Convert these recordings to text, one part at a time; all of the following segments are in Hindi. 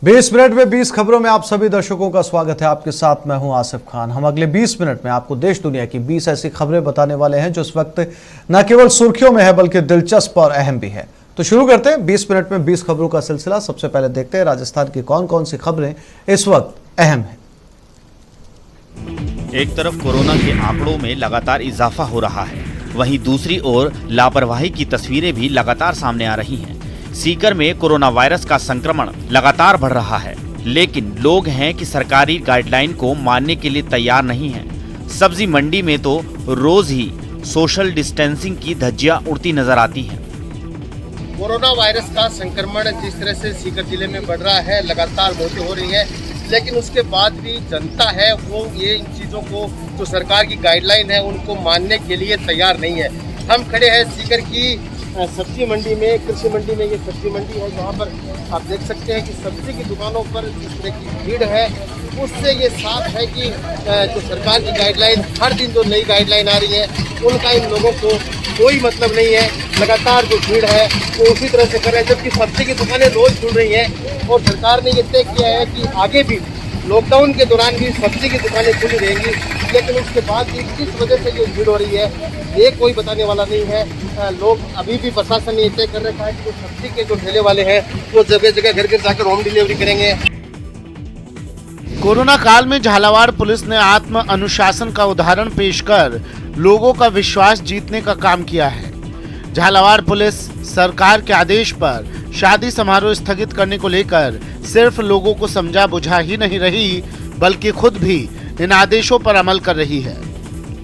20 मिनट में 20 खबरों में आप सभी दर्शकों का स्वागत है। आपके साथ मैं हूं आसिफ खान। हम अगले 20 मिनट में आपको देश दुनिया की 20 ऐसी खबरें बताने वाले हैं जो इस वक्त न केवल सुर्खियों में है बल्कि दिलचस्प और अहम भी है। तो शुरू करते हैं 20 मिनट में 20 खबरों का सिलसिला। सबसे पहले देखते हैं राजस्थान की कौन कौन सी खबरें इस वक्त अहम है। एक तरफ कोरोना के आंकड़ों में लगातार इजाफा हो रहा है, वहीं दूसरी ओर लापरवाही की तस्वीरें भी लगातार सामने आ रही हैं। सीकर में कोरोना वायरस का संक्रमण लगातार बढ़ रहा है, लेकिन लोग हैं कि सरकारी गाइडलाइन को मानने के लिए तैयार नहीं हैं। सब्जी मंडी में तो रोज ही सोशल डिस्टेंसिंग की धज्जियां उड़ती नजर आती हैं। कोरोना वायरस का संक्रमण जिस तरह से सीकर जिले में बढ़ रहा है, लगातार मौतें हो रही हैं, लेकिन उसके बाद भी जनता है वो ये इन चीज़ों को जो सरकार की गाइडलाइन है उनको मानने के लिए तैयार नहीं है। हम खड़े हैं सीकर की सब्जी मंडी में, कृषि मंडी में। ये सब्जी मंडी है जहाँ पर आप देख सकते हैं कि सब्जी की दुकानों पर जिस तरह की भीड़ है उससे ये साफ है कि जो सरकार की गाइडलाइन, हर दिन जो नई गाइडलाइन आ रही है उनका इन लोगों को कोई मतलब नहीं है। लगातार जो भीड़ है वो उसी तरह से कर रहे हैं, जबकि सब्जी की दुकानें रोज खुल रही हैं और सरकार ने ये तय किया है कि आगे भी लॉकडाउन के दौरान भी सब्जी की दुकानें खुली रहेंगी। लेकिन उसके बाद भी किस वजह से ये भीड़ हो रही है ये कोई बताने वाला नहीं है। लोग अभी भी प्रशासन ने ये तय कर रखा है कि जो सब्जी के जो ठेले वाले हैं वो जगह जगह घर घर जाकर होम डिलीवरी करेंगे। कोरोना काल में झालावाड़ पुलिस ने आत्म अनुशासन का उदाहरण पेश कर लोगों का विश्वास जीतने का काम किया है। झालावाड़ पुलिस सरकार के आदेश पर शादी समारोह स्थगित करने को लेकर सिर्फ लोगों को समझा बुझा ही नहीं रही, बल्कि खुद भी इन आदेशों पर अमल कर रही है।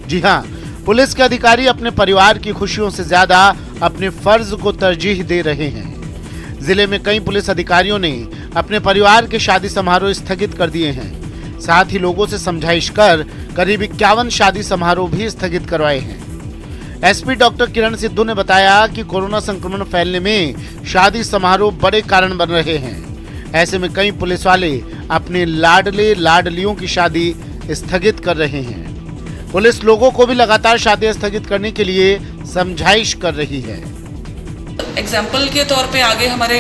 जी हाँ, पुलिस के अधिकारी अपने परिवार की खुशियों से ज्यादा अपने फर्ज को तरजीह दे रहे हैं। जिले में कई पुलिस अधिकारियों ने अपने परिवार के शादी समारोह स्थगित कर दिए हैं। साथ ही लोगों से समझाइश कर करीब 51 शादी समारोह भी स्थगित करवाए हैं। एसपी डॉक्टर किरण सिद्धू ने बताया कि कोरोना संक्रमण फैलने में शादी समारोह बड़े कारण बन रहे हैं। ऐसे में कई पुलिस वाले अपने लाडले लाडलियों की शादी स्थगित कर रहे हैं। पुलिस लोगों को भी लगातार शादी स्थगित करने के लिए समझाइश कर रही है। एग्जाम्पल के तौर पे आगे हमारे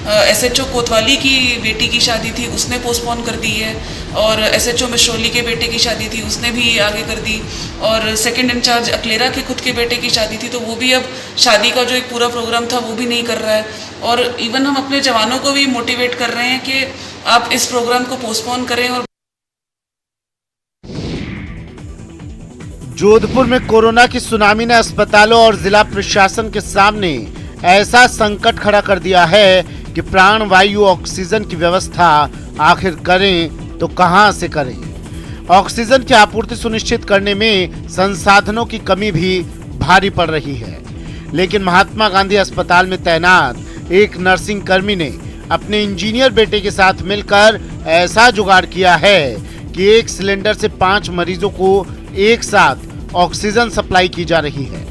एसएचओ कोतवाली की बेटी की शादी थी, उसने पोस्टपोन कर दी है, और एसएचओ मिश्रोली के बेटे की शादी थी, उसने भी आगे कर दी, और सेकंड इंचार्ज अकलेरा के खुद के बेटे की शादी थी, तो वो भी अब शादी का जो एक पूरा प्रोग्राम था वो भी नहीं कर रहा है। और इवन हम अपने जवानों को भी मोटिवेट कर रहे हैं कि आप इस प्रोग्राम को पोस्टपोन करें। और जोधपुर में कोरोना की सुनामी ने अस्पतालों और जिला प्रशासन के सामने ऐसा संकट खड़ा कर दिया है कि प्राण वायु ऑक्सीजन की व्यवस्था आखिर करें तो कहां से करें। ऑक्सीजन की आपूर्ति सुनिश्चित करने में संसाधनों की कमी भी भारी पड़ रही है। लेकिन महात्मा गांधी अस्पताल में तैनात एक नर्सिंग कर्मी ने अपने इंजीनियर बेटे के साथ मिलकर ऐसा जुगाड़ किया है कि एक सिलेंडर से 5 मरीजों को एक साथ ऑक्सीजन सप्लाई की जा रही है।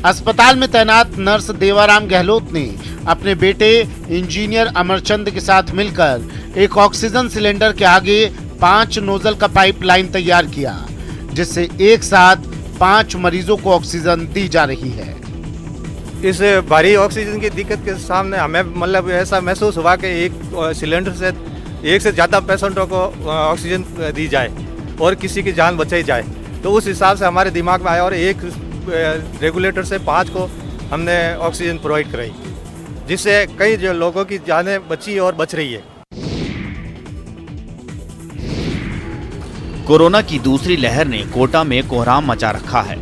अस्पताल में तैनात नर्स देवाराम गहलोत ने अपने बेटे इंजीनियर अमरचंद के साथ मिलकर एक ऑक्सीजन सिलेंडर के आगे 5 नोजल का पाइपलाइन तैयार किया, जिससे एक साथ 5 मरीजों को ऑक्सीजन दी जा रही है। इस भारी ऑक्सीजन की दिक्कत के सामने हमें मतलब ऐसा महसूस हुआ कि एक सिलेंडर से एक से ज़्यादा पेशेंटों को ऑक्सीजन दी जाए और किसी की जान बचाई जाए। तो उस हिसाब से हमारे दिमाग में आया और एक रेगुलेटर से 5 को हमने ऑक्सीजन प्रोवाइड कराई, जिससे कई जो लोगों की जानें बची और बच रही है। कोरोना की दूसरी लहर ने कोटा में कोहराम मचा रखा है।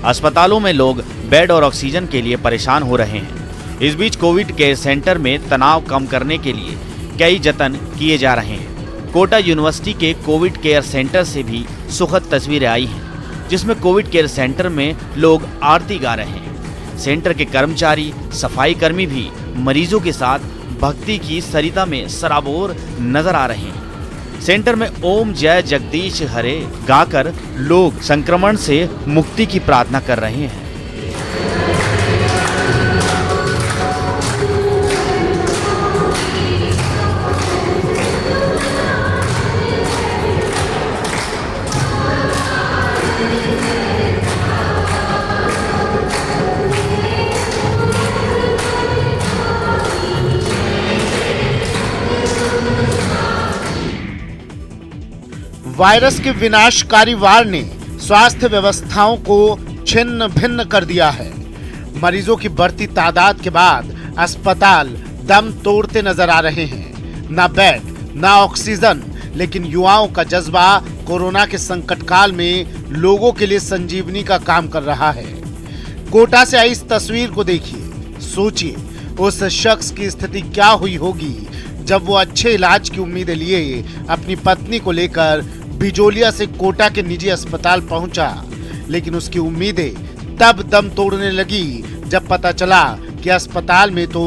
अस्पतालों में लोग बेड और ऑक्सीजन के लिए परेशान हो रहे हैं। इस बीच कोविड केयर सेंटर में तनाव कम करने के लिए कई जतन किए जा रहे हैं। कोटा यूनिवर्सिटी के कोविड केयर सेंटर से भी सुखद तस्वीरें आई हैं, जिसमें कोविड केयर सेंटर में लोग आरती गा रहे हैं। सेंटर के कर्मचारी, सफाई कर्मी भी मरीजों के साथ भक्ति की सरिता में सराबोर नजर आ रहे हैं। सेंटर में ओम जय जगदीश हरे गाकर लोग संक्रमण से मुक्ति की प्रार्थना कर रहे हैं। वायरस के विनाशकारी वार ने स्वास्थ्य व्यवस्थाओं को छिन्न भिन्न कर दिया है। मरीजों की बढ़ती तादाद के बाद अस्पताल दम तोड़ते नजर आ रहे हैं। ना बेड, ना ऑक्सीजन, लेकिन युवाओं का जज्बा कोरोना के संकट काल में लोगों के लिए संजीवनी का काम कर रहा है। कोटा से आई इस तस्वीर को देखिए, सोचिए उस शख्स की स्थिति क्या हुई होगी जब वो अच्छे इलाज की उम्मीद लिए अपनी पत्नी को लेकर बिजोलिया से कोटा के निजी अस्पताल पहुंचा, लेकिन उसकी उम्मीदें तब दम तोड़ने लगी जब पता चला कि अस्पताल में तो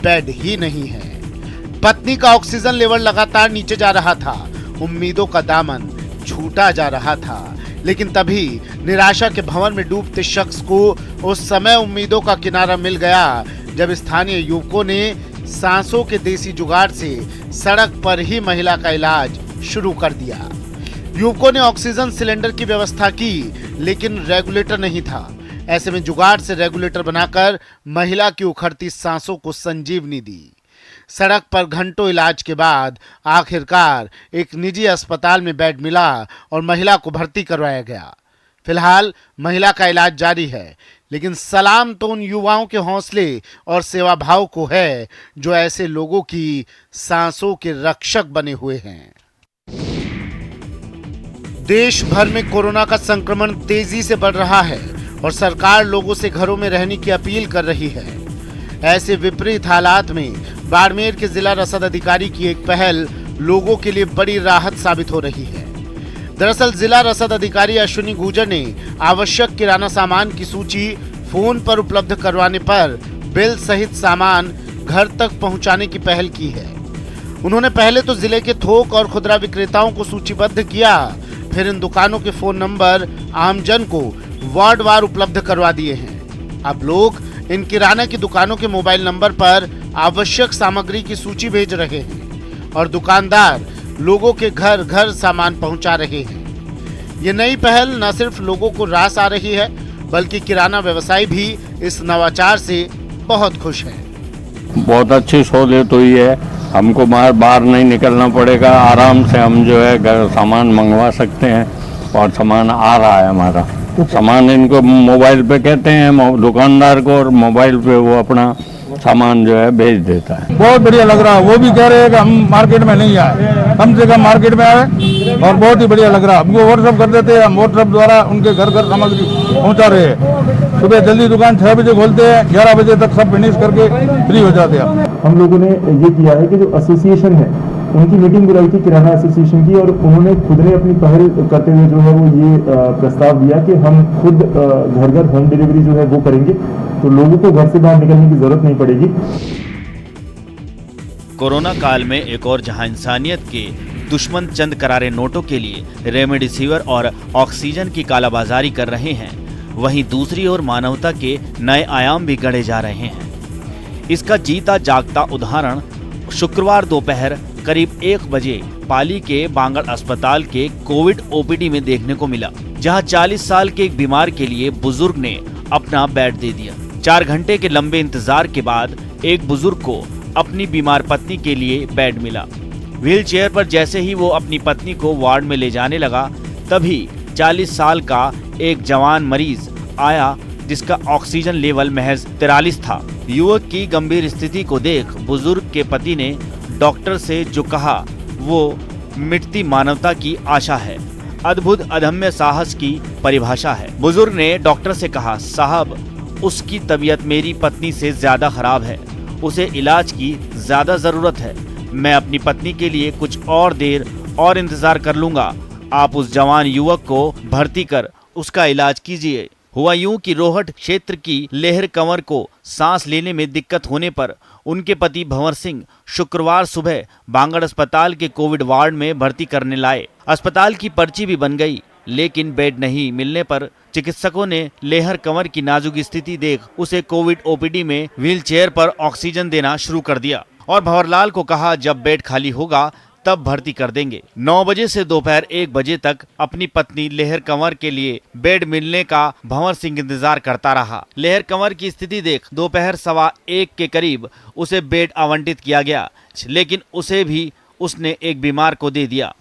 बेड ही नहीं है। पत्नी का ऑक्सीजन लेवल लगातार नीचे जा रहा था, उम्मीदों का दामन छूटा जा रहा था, लेकिन तभी निराशा के भंवर में डूबते शख्स को उस समय उम्मीदों का किनारा मिल गया जब स्थानीय युवकों ने सांसों के देसी जुगाड़ से सड़क पर ही महिला का इलाज शुरू कर दिया। युवकों ने ऑक्सीजन सिलेंडर की व्यवस्था की, लेकिन रेगुलेटर नहीं था। ऐसे में जुगाड़ से रेगुलेटर बनाकर महिला की उखड़ती सांसों को संजीवनी दी। सड़क पर घंटों इलाज के बाद आखिरकार एक निजी अस्पताल में बेड मिला और महिला को भर्ती करवाया गया। फिलहाल महिला का इलाज जारी है, लेकिन सलाम तो उन युवाओं के हौसले और सेवा भाव को है जो ऐसे लोगों की सांसों के रक्षक बने हुए हैं। देश भर में कोरोना का संक्रमण तेजी से बढ़ रहा है और सरकार लोगों से घरों में रहने की अपील कर रही है। ऐसे विपरीत हालात में बाड़मेर के जिला रसद अधिकारी की एक पहल लोगों के लिए बड़ी राहत साबित हो रही है। दरअसल जिला रसद अधिकारी अश्विनी गुर्जर ने आवश्यक किराना सामान की सूची फोन पर उपलब्ध करवाने पर बिल सहित सामान घर तक पहुंचाने की पहल की है। उन्होंने पहले तो जिले के थोक और खुदरा विक्रेताओं को सूचीबद्ध किया, फिर इन दुकानों के फोन नंबर आमजन को वार्डवार उपलब्ध करवा दिए हैं। अब लोग इन किराना की दुकानों के मोबाइल नंबर पर आवश्यक सामग्री की सूची भेज रहे हैं और दुकानदार लोगों के घर घर सामान पहुंचा रहे हैं। ये नई पहल न सिर्फ लोगों को रास आ रही है, बल्कि किराना व्यवसायी भी इस नवाचार से बहुत खुश है। बहुत अच्छी सहूलियत हुई है, हमको बाहर नहीं निकलना पड़ेगा, आराम से हम जो है घर सामान मंगवा सकते हैं और सामान आ रहा है हमारा। सामान इनको मोबाइल पे कहते हैं दुकानदार को, और मोबाइल पे वो अपना सामान जो है भेज देता है। बहुत बढ़िया लग रहा है। वो भी कह रहे हैं कि हम मार्केट में नहीं आए, कम से कम मार्केट में आए और बहुत ही बढ़िया लग रहा है। हमको व्हाट्सअप कर देते हैं, हम व्हाट्सअप द्वारा उनके घर घर सामग्री पहुंचा रहे हैं। सुबह जल्दी दुकान 6 बजे खोलते हैं, 11 बजे तक सब फिनिश करके फ्री हो जाते हैं। हम लोगों ने ये किया है कि जो एसोसिएशन है उनकी मीटिंग बुलाई थी, किराना एसोसिएशन की, और उन्होंने खुद ने अपनी पहल करते हुए जो है वो ये प्रस्ताव दिया कि हम खुद घर घर होम डिलीवरी जो है वो करेंगे, तो लोगों को घर से बाहर निकलने की जरूरत नहीं पड़ेगी। कोरोना काल में एक और जहां इंसानियत के दुश्मन चंद करारे नोटों के लिए रेमडेसिविर और ऑक्सीजन की कालाबाजारी कर रहे हैं, वहीं दूसरी ओर मानवता के नए आयाम भी गढ़े जा रहे हैं। इसका जीता जागता उदाहरण शुक्रवार दोपहर करीब 1 बजे पाली के बांगड़ अस्पताल के कोविड ओपीडी में देखने को मिला, जहां 40 साल के एक बीमार के लिए बुजुर्ग ने अपना बेड दे दिया। 4 घंटे के लंबे इंतजार के बाद एक बुजुर्ग को अपनी बीमार पत्नी के लिए बेड मिला। व्हील चेयर पर जैसे ही वो अपनी पत्नी को वार्ड में ले जाने लगा, तभी 40 साल का एक जवान मरीज आया जिसका ऑक्सीजन लेवल महज 43 था। युवक की गंभीर स्थिति को देख बुजुर्ग के पति ने डॉक्टर से जो कहा वो मिटती मानवता की आशा है, अद्भुत अदम्य साहस की परिभाषा है। बुजुर्ग ने डॉक्टर से कहा, साहब उसकी तबीयत मेरी पत्नी से ज्यादा खराब है, उसे इलाज की ज्यादा जरूरत है, मैं अपनी पत्नी के लिए कुछ और देर और इंतजार कर लूंगा, आप उस जवान युवक को भर्ती कर उसका इलाज कीजिए। हुआ यूं कि रोहट क्षेत्र की लेहर कंवर को सांस लेने में दिक्कत होने पर उनके पति भंवर सिंह शुक्रवार सुबह बांगड़ अस्पताल के कोविड वार्ड में भर्ती करने लाए। अस्पताल की पर्ची भी बन गई, लेकिन बेड नहीं मिलने पर चिकित्सकों ने लेहर कंवर की नाजुक स्थिति देख उसे कोविड ओपीडी में व्हील चेयर पर ऑक्सीजन देना शुरू कर दिया और भंवरलाल को कहा जब बेड खाली होगा तब भर्ती कर देंगे। 9 बजे से दोपहर 1 बजे तक अपनी पत्नी लेहर कंवर के लिए बेड मिलने का भंवर सिंह इंतजार करता रहा। लेहर कंवर की स्थिति देख दोपहर 1:15 के करीब उसे बेड आवंटित किया गया, लेकिन उसे भी उसने एक बीमार को दे दिया।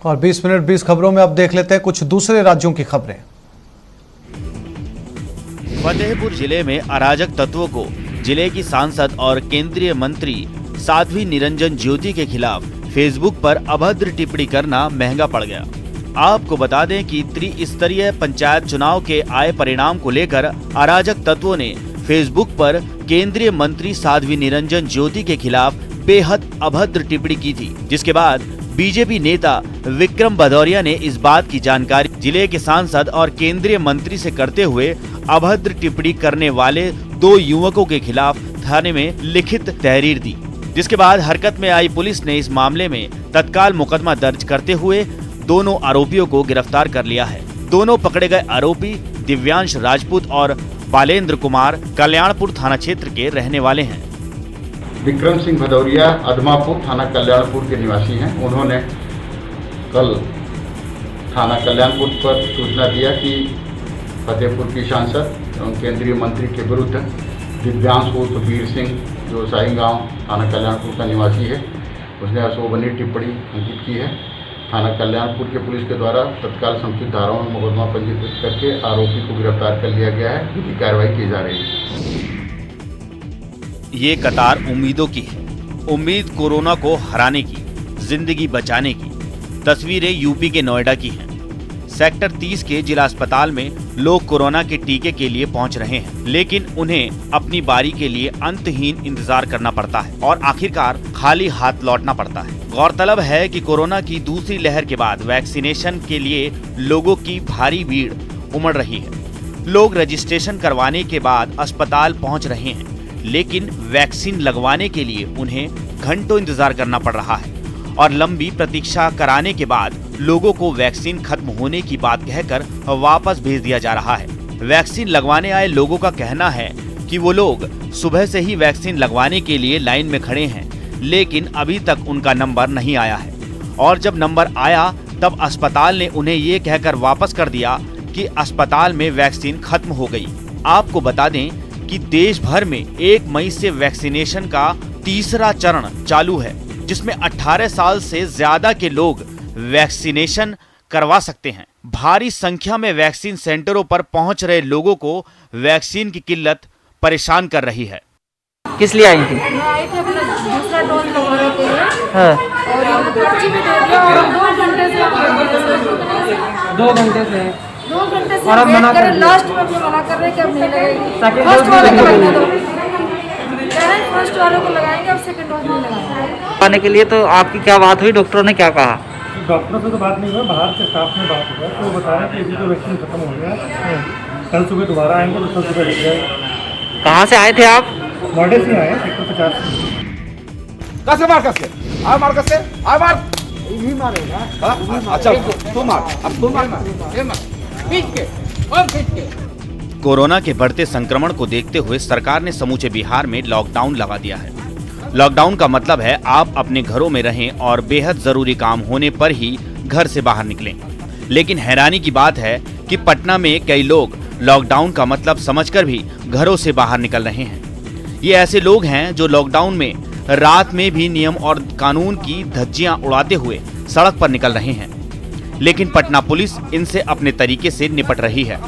और 20 मिनट 20 खबरों में अब देख लेते हैं कुछ दूसरे राज्यों की खबरें। फतेहपुर जिले में अराजक तत्वों को जिले की सांसद और केंद्रीय मंत्री साध्वी निरंजन ज्योति के खिलाफ फेसबुक पर अभद्र टिप्पणी करना महंगा पड़ गया। आपको बता दें कि त्रिस्तरीय पंचायत चुनाव के आए परिणाम को लेकर अराजक तत्वों ने फेसबुक पर केंद्रीय मंत्री साध्वी निरंजन ज्योति के खिलाफ बेहद अभद्र टिप्पणी की थी, जिसके बाद बीजेपी नेता विक्रम भदौरिया ने इस बात की जानकारी जिले के सांसद और केंद्रीय मंत्री से करते हुए अभद्र टिप्पणी करने वाले 2 युवकों के खिलाफ थाने में लिखित तहरीर दी, जिसके बाद हरकत में आई पुलिस ने इस मामले में तत्काल मुकदमा दर्ज करते हुए दोनों आरोपियों को गिरफ्तार कर लिया है। दोनों पकड़े गए आरोपी दिव्यांश राजपूत और बालेंद्र कुमार कल्याणपुर थाना क्षेत्र के रहने वाले हैं। विक्रम सिंह भदौरिया अदमापुर थाना कल्याणपुर के निवासी हैं। उन्होंने कल थाना कल्याणपुर पर सूचना दिया कि फतेहपुर की सांसद एवं केंद्रीय मंत्री के विरुद्ध दिव्यांश उर्फ वीर सिंह, जो साईगांव थाना कल्याणपुर का निवासी है, उसने अशोभनीय टिप्पणी अंकित की है। थाना कल्याणपुर के पुलिस के द्वारा तत्काल संबंधित धाराओं में मुकदमा पंजीकृत करके आरोपी को गिरफ्तार कर लिया गया है, जिसकी कार्रवाई की जा रही है। ये कतार उम्मीदों की है, उम्मीद कोरोना को हराने की, जिंदगी बचाने की। तस्वीरें यूपी के नोएडा की हैं। सेक्टर 30 के जिला अस्पताल में लोग कोरोना के टीके के लिए पहुंच रहे हैं, लेकिन उन्हें अपनी बारी के लिए अंतहीन इंतजार करना पड़ता है और आखिरकार खाली हाथ लौटना पड़ता है। गौरतलब है कि कोरोना की दूसरी लहर के बाद वैक्सीनेशन के लिए लोगों की भारी भीड़ उमड़ रही है। लोग रजिस्ट्रेशन करवाने के बाद अस्पताल पहुंच रहे हैं, लेकिन वैक्सीन लगवाने के लिए उन्हें घंटों इंतजार करना पड़ रहा है और लंबी प्रतीक्षा कराने के बाद लोगों को वैक्सीन खत्म होने की बात कहकर वापस भेज दिया जा रहा है। वैक्सीन लगवाने आए लोगों का कहना है कि वो लोग सुबह से ही वैक्सीन लगवाने के लिए लाइन में खड़े हैं, लेकिन अभी तक उनका नंबर नहीं आया है और जब नंबर आया तब अस्पताल ने उन्हें ये कहकर वापस कर दिया कि अस्पताल में वैक्सीन खत्म हो गई। आपको बता दें कि देश भर में 1 मई से वैक्सीनेशन का तीसरा चरण चालू है, जिसमें 18 साल से ज्यादा के लोग वैक्सीनेशन करवा सकते हैं। भारी संख्या में वैक्सीन सेंटरों पर पहुंच रहे लोगों को वैक्सीन की किल्लत परेशान कर रही है। किस लिए आई थी? मैं आई थी अपना दूसरा डोज लगवाने के लिए। हाँ। और यहाँ पर्ची भी दे दिया और 2 घंटे से 2 घंटे से और अब मना कर लास्ट में भी मना कर रहे हैं कि अब नहीं लगेगी। फर्स्ट वाले को लगने दो, कह रहे हैं फर्स्ट वाले को लगाएंगे, अब सेकंड डोज नहीं लगाएंगे। आने के लिए तो आपकी क्या बात हुई? डॉक्टरों ने क्या कहा? डॉक्टरों से तो बात नहीं हुई, बाहर के स्टाफ में बात हुआ, तो वो बता रहे थे अभी तो वैक्सीन खत्म हो गया, कल सुबह दोबारा आएंगे तो कल सुबह लग जाएगा। कहाँ से आए थे आप? नोएडा से आए, सेक्टर 50 कैसे मार कैसे आ मार कैसे आ मार यही मारेगा। अच्छा तू मार, अब तू मार खींच के और खींच के। कोरोना के बढ़ते संक्रमण को देखते हुए सरकार ने समूचे बिहार में लॉकडाउन लगा दिया है। लॉकडाउन का मतलब है आप अपने घरों में रहें और बेहद जरूरी काम होने पर ही घर से बाहर निकलें। लेकिन हैरानी की बात है कि पटना में कई लोग लॉकडाउन का मतलब समझकर भी घरों से बाहर निकल रहे हैं। ये ऐसे लोग हैं जो लॉकडाउन में रात में भी नियम और कानून की धज्जियां उड़ाते हुए सड़क पर निकल रहे हैं, लेकिन पटना पुलिस इनसे अपने तरीके से निपट रही है।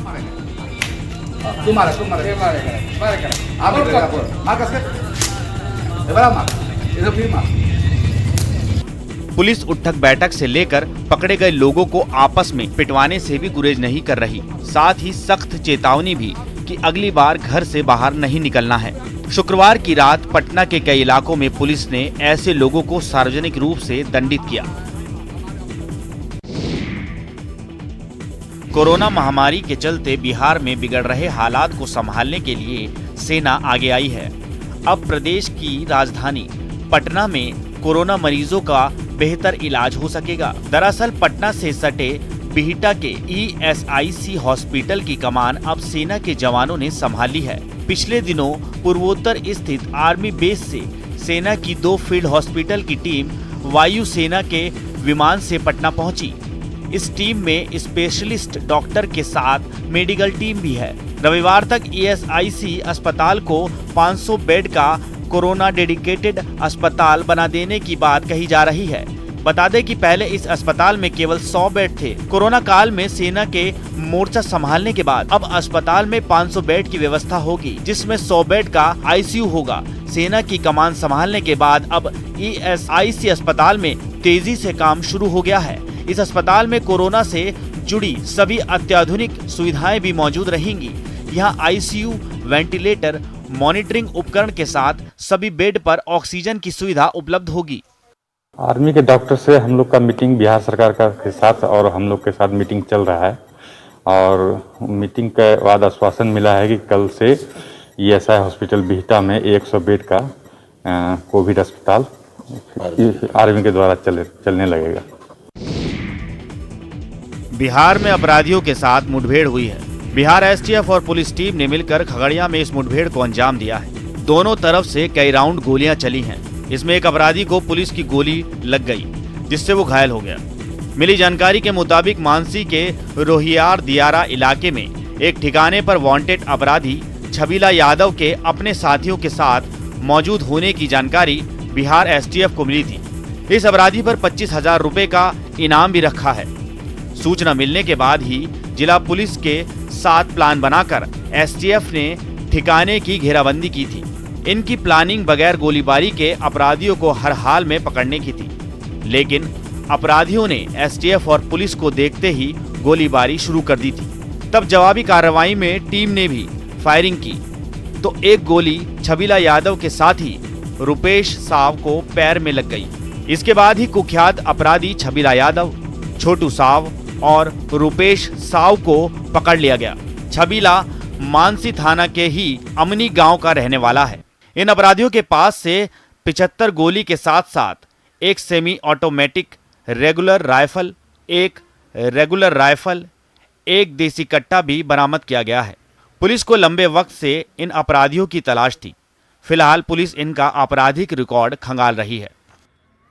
पुलिस उठक बैठक से लेकर पकड़े गए लोगों को आपस में पिटवाने से भी गुरेज नहीं कर रही, साथ ही सख्त चेतावनी भी कि अगली बार घर से बाहर नहीं निकलना है। शुक्रवार की रात पटना के कई इलाकों में पुलिस ने ऐसे लोगों को सार्वजनिक रूप से दंडित किया। कोरोना महामारी के चलते बिहार में बिगड़ रहे हालात को संभालने के लिए सेना आगे आई है। अब प्रदेश की राजधानी पटना में कोरोना मरीजों का बेहतर इलाज हो सकेगा। दरअसल पटना से सटे बिहटा के ESIC हॉस्पिटल की कमान अब सेना के जवानों ने संभाली है। पिछले दिनों पूर्वोत्तर स्थित आर्मी बेस से सेना की 2 फील्ड हॉस्पिटल की टीम वायु सेना के विमान से पटना पहुंची। इस टीम में स्पेशलिस्ट डॉक्टर के साथ मेडिकल टीम भी है। रविवार तक ESIC अस्पताल को 500 बेड का कोरोना डेडिकेटेड अस्पताल बना देने की बात कही जा रही है। बता दें कि पहले इस अस्पताल में केवल 100 बेड थे। कोरोना काल में सेना के मोर्चा संभालने के बाद अब अस्पताल में 500 बेड की व्यवस्था होगी, जिसमें 100 बेड का आईसीयू होगा। सेना की कमान संभालने के बाद अब ईएसआईसी अस्पताल में तेजी से काम शुरू हो गया है। इस अस्पताल में कोरोना से जुड़ी सभी अत्याधुनिक सुविधाएं भी मौजूद रहेंगी। यहाँ आईसीयू, वेंटिलेटर, मॉनिटरिंग उपकरण के साथ सभी बेड पर ऑक्सीजन की सुविधा उपलब्ध होगी। आर्मी के डॉक्टर से हम लोग का मीटिंग बिहार सरकार के साथ और हम लोग के साथ मीटिंग चल रहा है और मीटिंग के बाद आश्वासन मिला है कि कल से ईएसआई हॉस्पिटल बिहटा में 100 बेड का कोविड अस्पताल आर्मी के द्वारा चलने लगेगा। बिहार में अपराधियों के साथ मुठभेड़ हुई है। बिहार एसटीएफ और पुलिस टीम ने मिलकर खगड़िया में इस मुठभेड़ को अंजाम दिया है। दोनों तरफ से कई राउंड गोलियां चली हैं। इसमें एक अपराधी को पुलिस की गोली लग गई, जिससे वो घायल हो गया। मिली जानकारी के मुताबिक मानसी के रोहियार दियारा इलाके में एक ठिकाने पर वांटेड अपराधी छबीला यादव के अपने साथियों के साथ मौजूद होने की जानकारी बिहार एसटीएफ को मिली थी। इस अपराधी पर 25,000 रुपए का इनाम भी रखा है। सूचना मिलने के बाद ही जिला पुलिस के साथ प्लान बनाकर एसटीएफ ने ठिकाने की घेराबंदी की थी। इनकी प्लानिंग बगैर गोलीबारी के अपराधियों को हर हाल में पकड़ने की थी, लेकिन अपराधियों ने एसटीएफ और पुलिस को देखते ही गोलीबारी शुरू कर दी थी। तब जवाबी कार्रवाई में टीम ने भी फायरिंग की तो एक गोली छबीला यादव के साथी रुपेश साव को पैर में लग गई। इसके बाद ही कुख्यात अपराधी छबीला यादव, छोटू साव और रुपेश साव को पकड़ लिया गया। छबीला मानसी थाना के ही अमनी गांव का रहने वाला है। इन अपराधियों के पास से 75 गोली के साथ साथ एक सेमी ऑटोमेटिक रेगुलर राइफल, एक देसी कट्टा भी बरामद किया गया है। पुलिस को लंबे वक्त से इन अपराधियों की तलाश थी। फिलहाल पुलिस इनका आपराधिक रिकॉर्ड खंगाल रही है।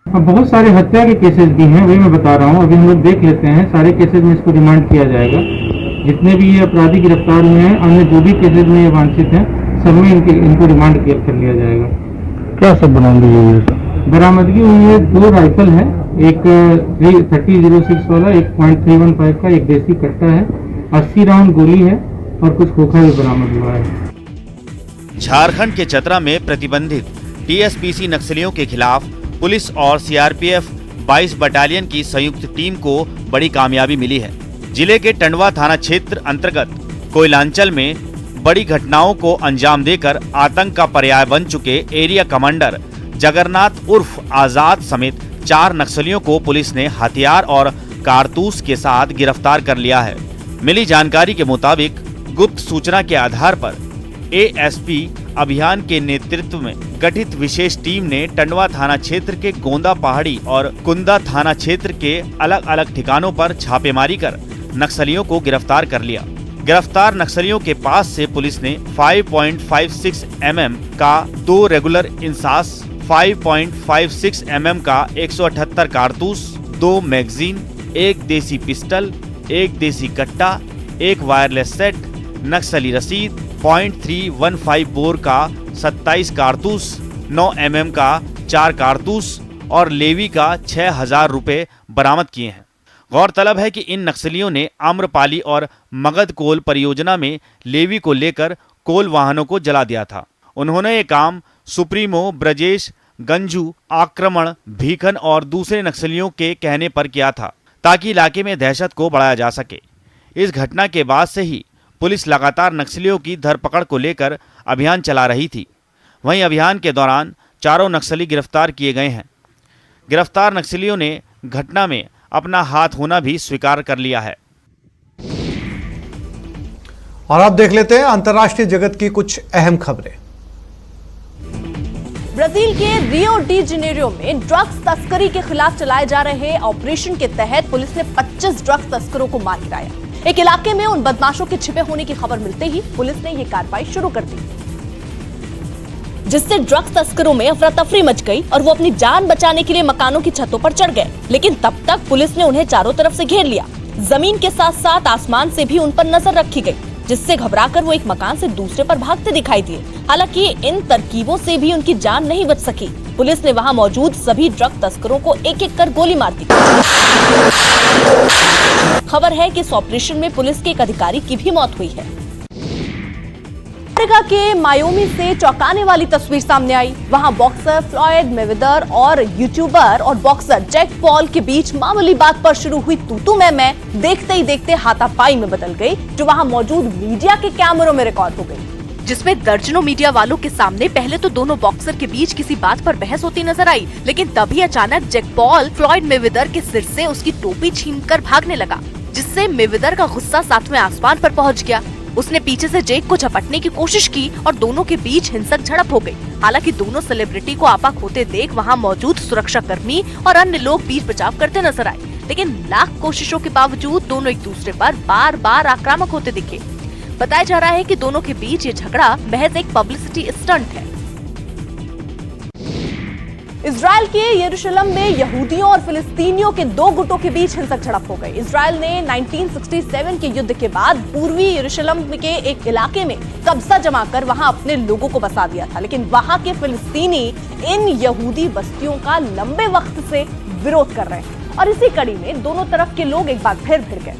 अब बहुत सारे हत्या के केसेस भी हैं, वही मैं बता रहा हूँ। अभी हम लोग देख लेते हैं, सारे केसेस में इसको रिमांड किया जाएगा। जितने भी ये अपराधी गिरफ्तार हुए हैं, अन्य जो भी केसेस में ये वांछित हैं, सब में इनको रिमांड कर लिया जाएगा। क्या सब बरामदगी हुई है? बरामदगी हुई है 2 राइफल है, एक 3006 वाला, एक .315 का एक देसी कट्टा है, 80 राउंड गोली है और कुछ खोखा भी बरामद हुआ है। झारखंड के चतरा में प्रतिबंधित टीएसपीसी नक्सलियों के खिलाफ पुलिस और सीआरपीएफ 22 बटालियन की संयुक्त टीम को बड़ी कामयाबी मिली है। जिले के टंडवा थाना क्षेत्र अंतर्गत कोयलांचल में बड़ी घटनाओं को अंजाम देकर आतंक का पर्याय बन चुके एरिया कमांडर जगन्नाथ उर्फ आजाद समेत 4 नक्सलियों को पुलिस ने हथियार और कारतूस के साथ गिरफ्तार कर लिया है। मिली जानकारी के मुताबिक गुप्त सूचना के आधार पर एएसपी अभियान के नेतृत्व में गठित विशेष टीम ने टंडवा थाना क्षेत्र के गोंदा पहाड़ी और कुंदा थाना क्षेत्र के अलग अलग ठिकानों पर छापेमारी कर नक्सलियों को गिरफ्तार कर लिया। गिरफ्तार नक्सलियों के पास से पुलिस ने 5.56 mm का 2 रेगुलर इंसास, 5.56 mm का 178 कारतूस, 2 मैगजीन, 1 देसी पिस्टल, 1 देसी कट्टा, 1 वायरलेस सेट, नक्सली रसीद, .315 बोर का 27 कारतूस, 9 mm का 4 कारतूस और लेवी का 6,000 रुपए बरामद किए हैं। गौरतलब है कि इन नक्सलियों ने आम्रपाली और मगध कोल परियोजना में लेवी को लेकर कोल वाहनों को जला दिया था। उन्होंने ये काम सुप्रीमो ब्रजेश गंजू, आक्रमण भीखन और दूसरे नक्सलियों के कहने पर किया था, ताकि इलाके में दहशत को बढ़ाया जा सके। इस घटना के बाद से ही पुलिस लगातार नक्सलियों की धरपकड़ को लेकर अभियान चला रही थी। वहीं अभियान के दौरान 4 नक्सली गिरफ्तार किए गए हैं। गिरफ्तार नक्सलियों ने घटना में अपना हाथ होना भी स्वीकार कर लिया है। और अब देख लेते हैं अंतर्राष्ट्रीय जगत की कुछ अहम खबरें। ब्राजील के रियो डी जेनेरियो में ड्रग्स तस्करी के खिलाफ चलाए जा रहे ऑपरेशन के तहत पुलिस ने 25 ड्रग्स तस्करों को मार गिराया। एक इलाके में उन बदमाशों के छिपे होने की खबर मिलते ही पुलिस ने यह कार्रवाई शुरू कर दी, जिससे ड्रग्स तस्करों में अफरा तफरी मच गई और वो अपनी जान बचाने के लिए मकानों की छतों पर चढ़ गए। लेकिन तब तक पुलिस ने उन्हें चारों तरफ से घेर लिया। जमीन के साथ साथ आसमान से भी उन पर नजर रखी गई, जिससे घबराकर वो एक मकान से दूसरे पर भागते दिखाई दिए। हालांकि इन तरकीबों से भी उनकी जान नहीं बच सकी। पुलिस ने वहां मौजूद सभी ड्रग तस्करों को एक एक कर गोली मार दी। खबर है कि इस ऑपरेशन में पुलिस के एक अधिकारी की भी मौत हुई है। अमेरिका के मायोमी से चौंकाने वाली तस्वीर सामने आई। वहां बॉक्सर फ्लॉयड मेवेदर और यूट्यूबर और बॉक्सर जैक पॉल के बीच मामूली बात पर शुरू हुई तू मैं देखते ही देखते हाथापाई में बदल गई, जो वहां मौजूद मीडिया के कैमरों में रिकॉर्ड हो गई, जिसमें दर्जनों मीडिया वालों के सामने पहले तो दोनों बॉक्सर के बीच किसी बात पर बहस होती नजर आई, लेकिन तभी अचानक जैक पॉल फ्लॉयड मेवेदर के सिर से उसकी टोपी छीनकर भागने लगा, जिससे मेवेदर का गुस्सा सातवें आसमान पर पहुंच गया। उसने पीछे से जैक को झपटने की कोशिश की और दोनों के बीच हिंसक झड़प हो गई। हालांकि दोनों सेलिब्रिटी को आपा खोते देख वहां मौजूद सुरक्षा कर्मी और अन्य लोग बीच बचाव करते नजर आए, लेकिन लाख कोशिशों के बावजूद दोनों एक दूसरे पर बार बार आक्रामक होते दिखे। बताया जा रहा है कि दोनों के बीच ये झगड़ा महज एक पब्लिसिटी स्टंट है। इजराइल के यरूशलेम में यहूदियों और फिलिस्तीनियों के दो गुटों के बीच हिंसक झड़प हो गई। इजराइल ने 1967 के युद्ध के बाद पूर्वी यरूशलेम के एक इलाके में कब्जा जमाकर वहां अपने लोगों को बसा दिया था, लेकिन वहां के फिलिस्तीनी इन यहूदी बस्तियों का लंबे वक्त से विरोध कर रहे हैं और इसी कड़ी में दोनों तरफ के लोग एक बार फिर भिड़ गए।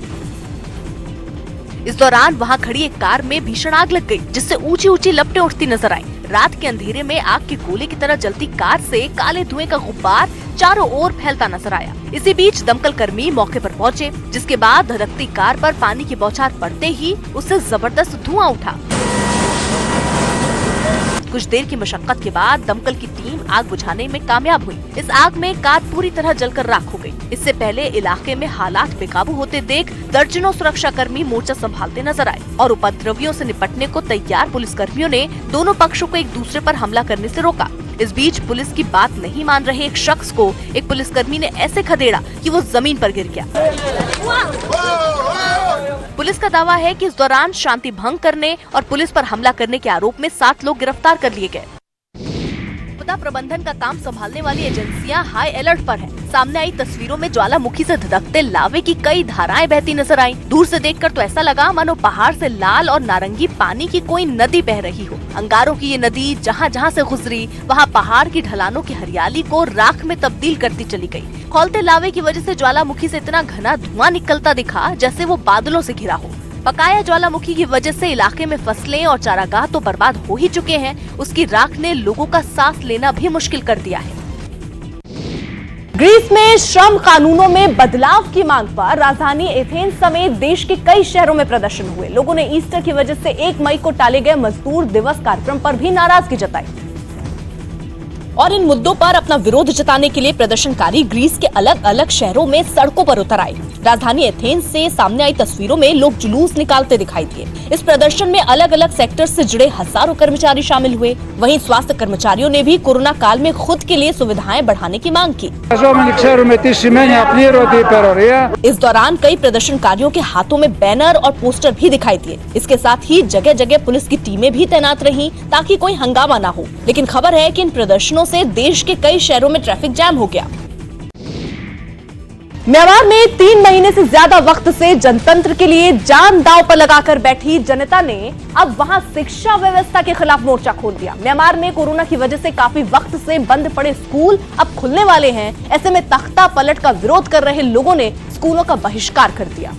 इस दौरान वहां खड़ी एक कार में भीषण आग लग गई, जिससे ऊंची ऊंची लपटें उठती नजर आई। रात के अंधेरे में आग के गोले की तरह जलती कार से काले धुएं का गुब्बार चारों ओर फैलता नजर आया। इसी बीच दमकल कर्मी मौके पर पहुंचे, जिसके बाद धधकती कार पर पानी की बौछार पड़ते ही उससे जबरदस्त धुआं उठा। कुछ देर की मशक्कत के बाद दमकल की टीम आग बुझाने में कामयाब हुई। इस आग में कार पूरी तरह जलकर राख हो गई। इससे पहले इलाके में हालात बेकाबू होते देख दर्जनों सुरक्षा कर्मी मोर्चा संभालते नजर आए और उपद्रवियों से निपटने को तैयार पुलिसकर्मियों ने दोनों पक्षों को एक दूसरे पर हमला करने से रोका। इस बीच पुलिस की बात नहीं मान रहे एक शख्स को एक पुलिसकर्मी ने ऐसे खदेड़ा कि वो जमीन पर गिर गया। पुलिस का दावा है कि इस दौरान शांति भंग करने और पुलिस पर हमला करने के आरोप में 7 लोग गिरफ्तार कर लिए गए। आपदा प्रबंधन का काम संभालने वाली एजेंसियां हाई अलर्ट पर हैं। सामने आई तस्वीरों में ज्वालामुखी से धधकते लावे की कई धाराएं बहती नजर आईं। दूर से देखकर तो ऐसा लगा मानो पहाड़ से लाल और नारंगी पानी की कोई नदी बह रही हो। अंगारों की ये नदी जहां जहां से गुजरी वहां पहाड़ की ढलानों की हरियाली को राख में तब्दील करती चली गई। खौलते लावे की वजह से ज्वालामुखी से इतना घना धुआं निकलता दिखा जैसे वो बादलों से घिरा हो। पकाया ज्वालामुखी की वजह से इलाके में फसलें और चारागाह तो बर्बाद हो ही चुके हैं, उसकी राख ने लोगों का सांस लेना भी मुश्किल कर दिया है। ग्रीस में श्रम कानूनों में बदलाव की मांग पर राजधानी एथेंस समेत देश के कई शहरों में प्रदर्शन हुए। लोगों ने ईस्टर की वजह से 1 मई को टाले गए मजदूर दिवस कार्यक्रम पर भी नाराजगी जताई और इन मुद्दों पर अपना विरोध जताने के लिए प्रदर्शनकारी ग्रीस के अलग अलग शहरों में सड़कों पर उतर आए। राजधानी एथेंस से सामने आई तस्वीरों में लोग जुलूस निकालते दिखाई दिए। इस प्रदर्शन में अलग अलग सेक्टर से जुड़े हजारों कर्मचारी शामिल हुए। वहीं स्वास्थ्य कर्मचारियों ने भी कोरोना काल में खुद के लिए सुविधाएं बढ़ाने की मांग की। इस दौरान कई प्रदर्शनकारियों के हाथों में बैनर और पोस्टर भी दिखाई दिए। इसके साथ ही जगह जगह पुलिस की टीमें भी तैनात रहीं ताकि कोई हंगामा न हो। लेकिन खबर है कि इन प्रदर्शनों से देश के कई शहरों में ट्रैफिक जैम हो गया। म्यांमार में 3 महीने से ज्यादा वक्त से जनतंत्र के लिए जान दांव पर लगाकर बैठी जनता ने अब वहां शिक्षा व्यवस्था के खिलाफ मोर्चा खोल दिया। म्यांमार में कोरोना की वजह से काफी वक्त से बंद पड़े स्कूल अब खुलने वाले हैं। ऐसे में तख्ता पलट का विरोध कर रहे लोगों ने स्कूलों का बहिष्कार कर दिया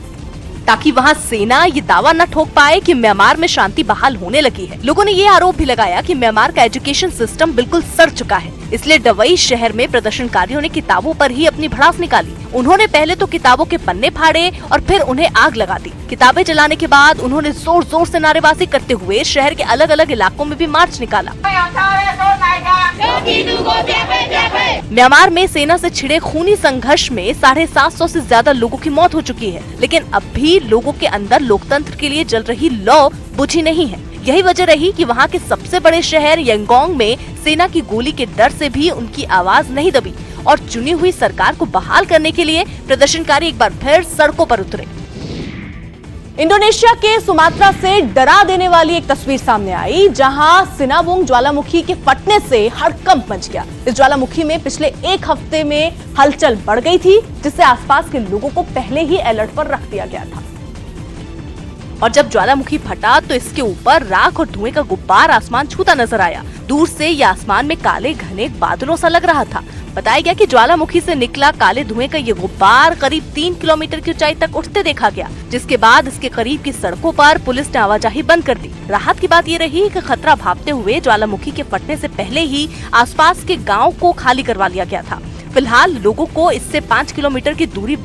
ताकि वहां सेना ये दावा न ठोक पाए कि म्यांमार में शांति बहाल होने लगी है। लोगों ने ये आरोप भी लगाया कि म्यांमार का एजुकेशन सिस्टम बिल्कुल सड़ चुका है। इसलिए डवई शहर में प्रदर्शनकारियों ने किताबों पर ही अपनी भड़ास निकाली। उन्होंने पहले तो किताबों के पन्ने फाड़े और फिर उन्हें आग लगा दी। किताबें जलाने के बाद उन्होंने जोर जोर से नारेबाजी करते हुए शहर के अलग अलग इलाकों में भी मार्च निकाला। म्यांमार में सेना से छिड़े खूनी संघर्ष में 750 से ज्यादा लोगों की मौत हो चुकी है, लेकिन अब भी लोगों के अंदर लोकतंत्र के लिए जल रही लौ बुझी नहीं है। यही वजह रही कि वहाँ के सबसे बड़े शहर यांगोंग में सेना की गोली के डर से भी उनकी आवाज नहीं दबी और चुनी हुई सरकार को बहाल करने के लिए प्रदर्शनकारी एक बार फिर सड़कों पर उतरे। इंडोनेशिया के सुमात्रा से डरा देने वाली एक तस्वीर सामने आई, जहां सिनाबुंग ज्वालामुखी के फटने से हड़कंप मच गया। इस ज्वालामुखी में पिछले 1 हफ्ते में हलचल बढ़ गई थी, जिससे आसपास के लोगों को पहले ही अलर्ट पर रख दिया गया था। और जब ज्वालामुखी फटा तो इसके ऊपर राख और धुएं का गुब्बार आसमान छूता नजर आया। दूर से ये आसमान में काले घने बादलों सा लग रहा था। बताया गया कि ज्वालामुखी से निकला काले धुएं का ये गुब्बार करीब 3 किलोमीटर की ऊंचाई तक उठते देखा गया, जिसके बाद इसके करीब की सड़कों पर पुलिस ने आवाजाही बंद कर दी। राहत की बात ये रही कि खतरा भापते हुए ज्वालामुखी के फटने से पहले ही आसपास के गाँव को खाली करवा लिया गया था। फिलहाल लोगों को इससे 5 किलोमीटर की दूरी